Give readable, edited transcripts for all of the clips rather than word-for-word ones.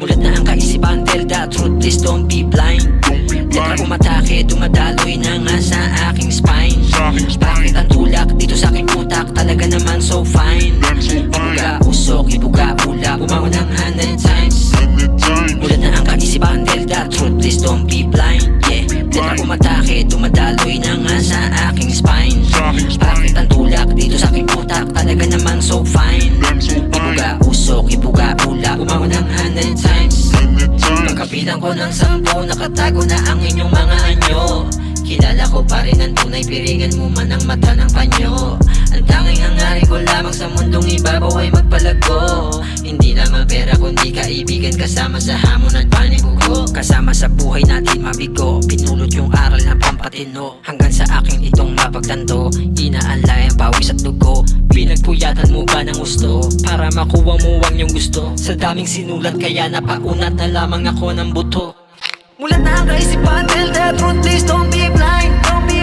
Mulat na ang kaisipan, tell the truth, please don't be blind. Letra umatake, dumadaloy na nga sa aking spine. Bakit ang tulak dito sa aking utak, talaga naman so fine. Ibuga usok, ibuga ulap, bumangon ng 100 times. Mulat na ang kaisipan, tell the truth, please don't be blind. Yeah, letra umatake, dumadaloy na nga sa aking spine. Bakit ang tulak dito sa aking utak, talaga naman so fine. Ibuga usok, ibuga ulap, bumangon ng 100 times. Pagkabilang ko ng 10, nakatago na ang inyong mga anyo. Kilala ko pa rin ang tunay, piringan mo man ang mata ng panyo. Ang tanging hangarin ko lamang sa mundong ibabaw ay magpalago. Hindi lamang pera kundi kaibigan, kasama sa hamon at panibugo. Kasama sa buhay natin mabigo, pinulot yung aral ng pampatino. Hanggang sa akin itong mapagtanto, inaalay ang pawis at dugo. Pinagpuyatan mo ba ng gusto, para makuha mo ang iyong gusto? Sa daming sinulat kaya napaunat na lamang ako ng buto. Mulat na ang kaisipan, tell the truth, please don't be blind.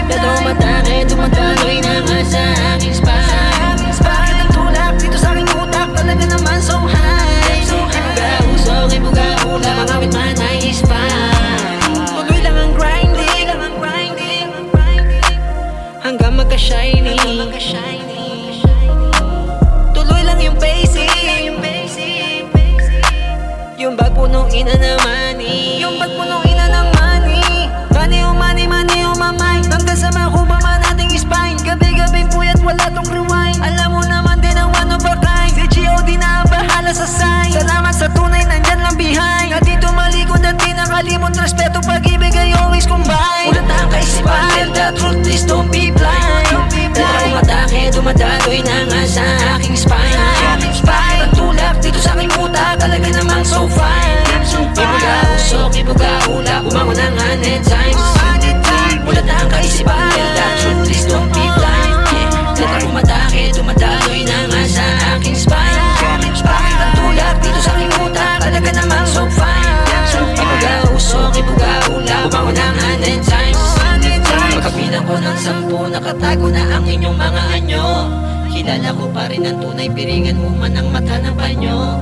Pero matake, dumadaloy na nga sa aking spine. Bakit ang tulak dito sa aking utak, talaga naman so high. Ibuga usok, ibuga ulap, mga awit man ay spine. Tuloy lang ang grinding, hanggang magka-shiny. Tuloy lang yung basic, yung bag punong ina na money. Yung bag punong ina ng money. Money oh money, money oh mamay. Hanggang sa makuha man ating spine. Gabi-gabi puyat wala tong rewind. Alam mo naman din ang one of a kind. Si G.O.D na ang bahala sa sign. Salamat sa tunay, nandyan lang behind. Na dito malikod at di nakalimot. Respeto, pag-ibig ay always combine. Ulat na ang kaisipan, tell the truth, please don't be blind. Letra umatake, dumadaloy na nga sa aking spine. Bakit ang tulak dito sa aking utak, talaga namang so fine. Ibuga usok, ibuga ulap, bumangon ng 100 times. Mulat na ang kaisipan, tell the truth, please don't be blind. Letra umatake, dumadaloy na nga sa aking spine. Bakit ang tulak dito sa aking utak, talaga namang so fine. Ibuga usok, ibuga ulap, bumangon ng 100 times. Pagkabilang ko ng 10, nakatago na ang inyong mga anyo. Kilala ko pa rin ang tunay, piringan mo man ang mata ng panyo.